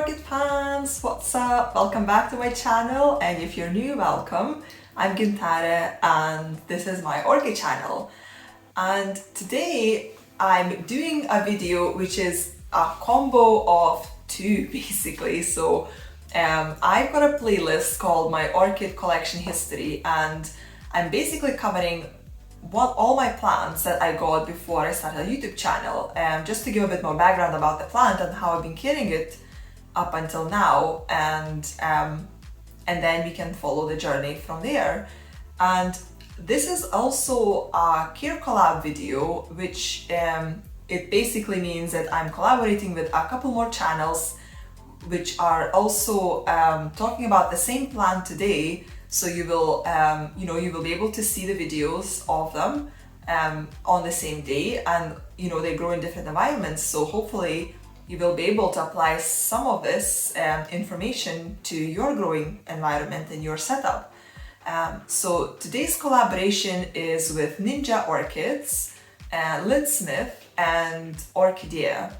orchid fans, what's up? Welcome back to my channel, and if you're new, welcome. I'm Gintare and this is my orchid channel. And today I'm doing a video which is a combo of two basically. So I've got a playlist called my orchid collection history, and I'm basically covering all my plants that I got before I started a YouTube channel, just to give a bit more background about the plant and how I've been caring it up until now, and then we can follow the journey from there. And this is also a CareCollab video, which it basically means that I'm collaborating with a couple more channels which are also talking about the same plant today. So you will, you will be able to see the videos of them on the same day, and they grow in different environments. So hopefully you will be able to apply some of this information to your growing environment and your setup. So today's collaboration is with Ninja Orchids, Lidsmith, and Orchidea.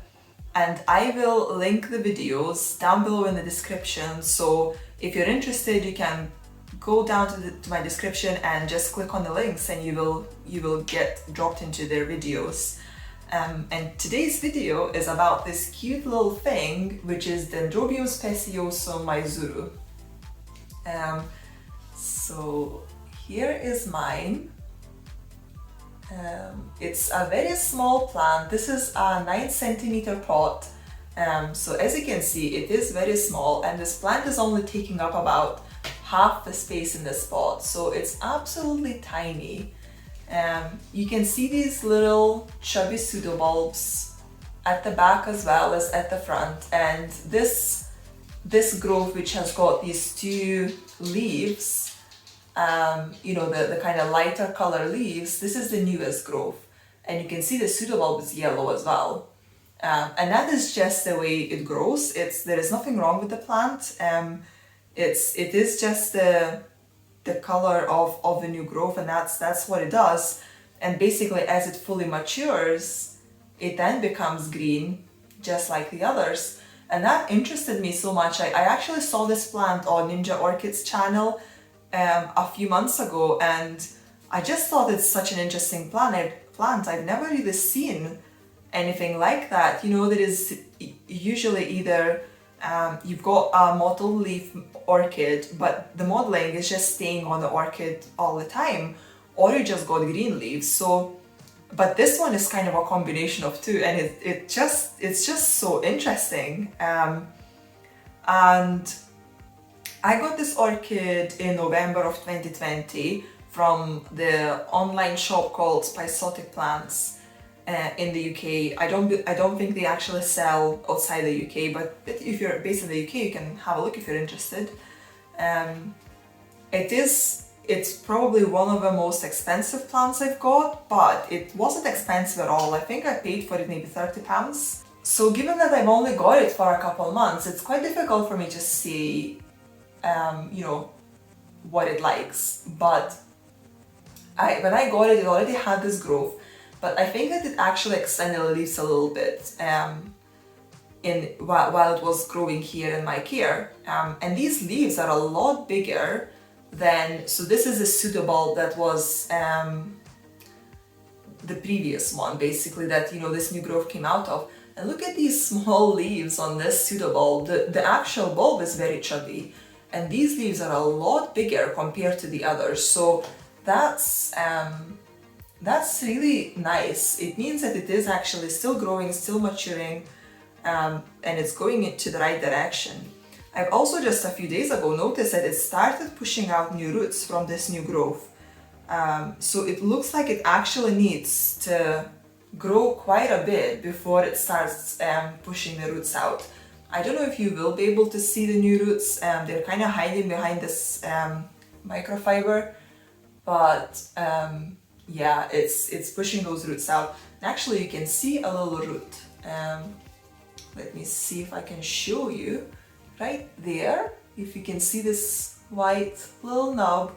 And I will link the videos down below in the description. So if you're interested, you can go down to my description and just click on the links, and you will get dropped into their videos. And today's video is about this cute little thing, which is Dendrobium speciosum Maizuru. So here is mine. It's a very small plant. This is a 9 cm pot. So as you can see, it is very small, and this plant is only taking up about half the space in this pot, so it's absolutely tiny. You can see these little chubby pseudobulbs at the back as well as at the front, and this growth, which has got these two leaves, the kind of lighter color leaves, this is the newest growth, and you can see the pseudobulb is yellow as well. And that is just the way it grows. There is nothing wrong with the plant. It is just the color of the new growth, and that's what it does. And basically, as it fully matures, it then becomes green, just like the others. And that interested me so much. I actually saw this plant on Ninja Orchid's channel a few months ago, and I just thought it's such an interesting plant. I've never really seen anything like that. There is usually either you've got a mottled leaf orchid, but the mottling is just staying on the orchid all the time, or you just got green leaves. But this one is kind of a combination of two, and it's just so interesting. And I got this orchid in November of 2020 from the online shop called Speciosum Plants. In the UK. I don't think they actually sell outside the UK, but if you're based in the UK, you can have a look if you're interested. It's probably one of the most expensive plants I've got, but it wasn't expensive at all. I think I paid for it maybe £30. So given that I've only got it for a couple months, it's quite difficult for me to see, what it likes. But when I got it, it already had this growth. But I think that it actually extended the leaves a little bit while it was growing here in my care. And these leaves are a lot bigger than, so this is a pseudobulb that was the previous one, basically, that this new growth came out of. And look at these small leaves on this pseudobulb. The actual bulb is very chubby, and these leaves are a lot bigger compared to the others. So that's really nice. It means that it is actually still growing, still maturing, and it's going into the right direction. I've also just a few days ago noticed that it started pushing out new roots from this new growth. So it looks like it actually needs to grow quite a bit before it starts pushing the roots out. I don't know if you will be able to see the new roots. They're kind of hiding behind this microfiber, but yeah, it's pushing those roots out. And actually, you can see a little root. Let me see if I can show you right there. If you can see this white little knob,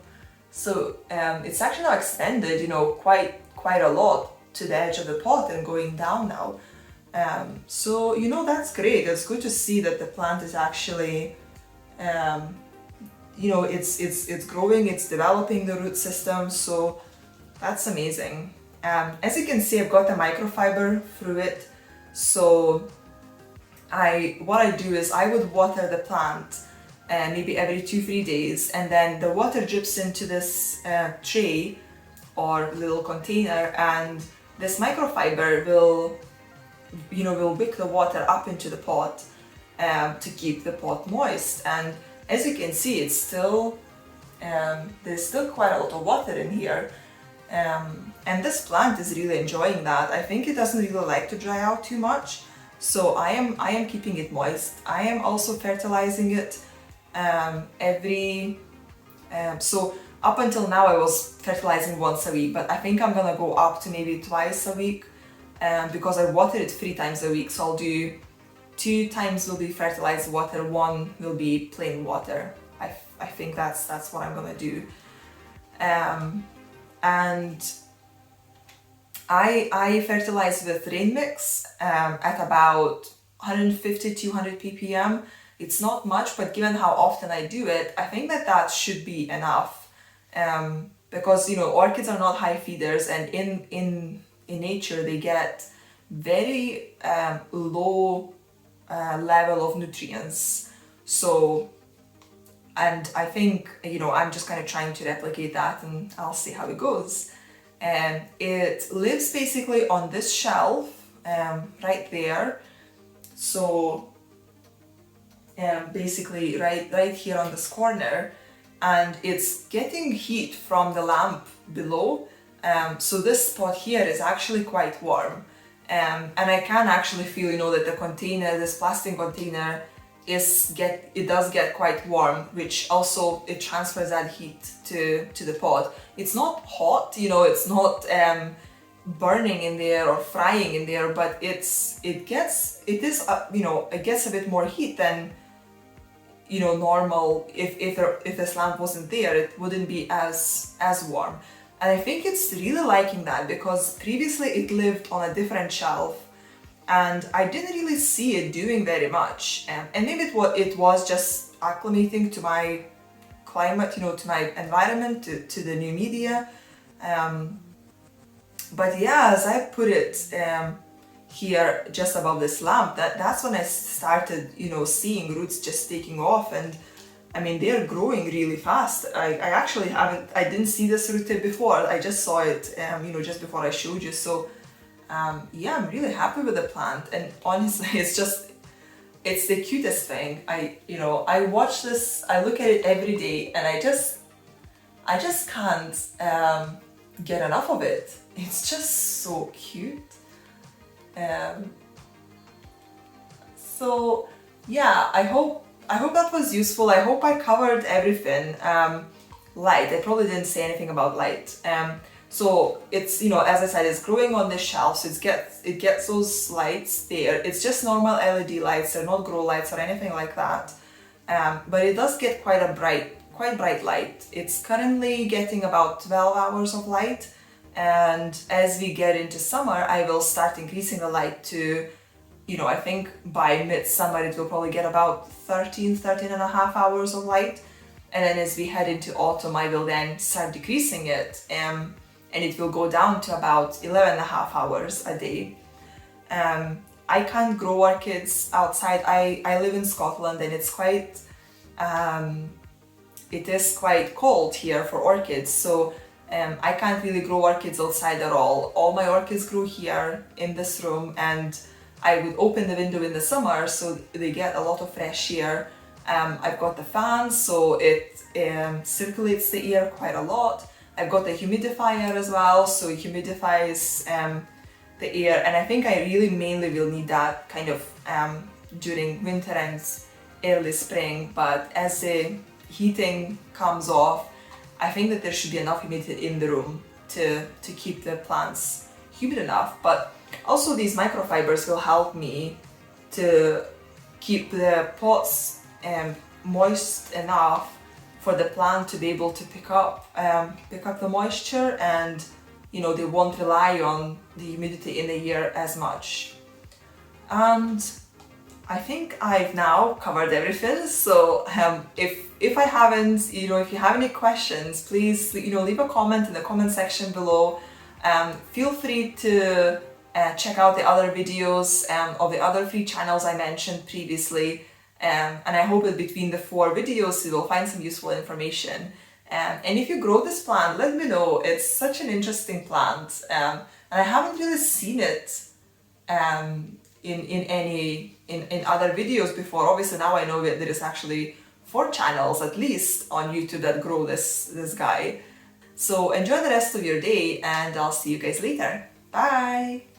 so it's actually now extended, quite a lot to the edge of the pot and going down now. So, you know, that's great. It's good to see that the plant is actually, you know, it's growing, it's developing the root system, so that's amazing. As you can see, I've got a microfiber through it, so what I do is I would water the plant maybe every 2-3 days, and then the water drips into this tray or little container, and this microfiber will, you know, will wick the water up into the pot to keep the pot moist. And as you can see, it's still there's still quite a lot of water in here, and this plant is really enjoying that. I think it doesn't really like to dry out too much, so I am keeping it moist. I am also fertilizing it so up until now I was fertilizing once a week, but I think I'm gonna go up to maybe twice a week, because I water it 3 times a week. So I'll do 2 times will be fertilized water, 1 will be plain water. I think that's what I'm gonna do. And I fertilize with rain mix at about 150-200 ppm. It's not much, but given how often I do it, I think that should be enough. Because, you know, orchids are not high feeders, and in nature they get very low level of nutrients. So, and I think, you know, I'm just kind of trying to replicate that, and I'll see how it goes. And it lives basically on this shelf right there. So basically right here on this corner, and it's getting heat from the lamp below. So this spot here is actually quite warm, and I can actually feel, you know, that the container, this plastic container, it does get quite warm, which also it transfers that heat to the pot. It's not hot, you know, it's not burning in there or frying in there, but it gets a bit more heat than, you know, normal. If this lamp wasn't there, it wouldn't be as warm. And I think it's really liking that, because previously it lived on a different shelf and I didn't really see it doing very much. And maybe it was just acclimating to my climate, you know, to my environment, to the new media. But yeah, as I put it here just above this lamp, that's when I started, you know, seeing roots just taking off. And I mean, they're growing really fast. I didn't see this root tip before. I just saw it, you know, just before I showed you. So yeah, I'm really happy with the plant. And honestly, it's the cutest thing. I watch this, I look at it every day, and I just can't get enough of it. It's just so cute. So yeah, I hope that was useful. I hope I covered everything. Light, I probably didn't say anything about light. So it's, you know, as I said, it's growing on the shelf, so it gets those lights there. It's just normal LED lights, they're not grow lights or anything like that. But it does get quite bright light. It's currently getting about 12 hours of light, and as we get into summer, I will start increasing the light to, you know, I think by midsummer it will probably get about 13 and a half hours of light. And then as we head into autumn, I will then start decreasing it, and it will go down to about 11 and a half hours a day. I can't grow orchids outside. I live in Scotland, and it's quite, it is quite cold here for orchids, so I can't really grow orchids outside at all. All my orchids grow here in this room, and I would open the window in the summer so they get a lot of fresh air. I've got the fan, so it circulates the air quite a lot. I've got the humidifier as well, so it humidifies the air, and I think I really mainly will need that kind of during winter and early spring. But as the heating comes off, I think that there should be enough humidity in the room to keep the plants humid enough. But also these microfibers will help me to keep the pots moist enough for the plant to be able to pick up the moisture, and, you know, they won't rely on the humidity in the air as much. And I think I've now covered everything. So if I haven't, if you have any questions, please leave a comment in the comment section below. Feel free to check out the other videos of the other 3 channels I mentioned previously. And I hope that between the 4 videos you will find some useful information. And if you grow this plant, let me know. It's such an interesting plant, and I haven't really seen it in other videos before. Obviously now I know that there is actually 4 channels at least on YouTube that grow this guy. So enjoy the rest of your day, and I'll see you guys later. Bye!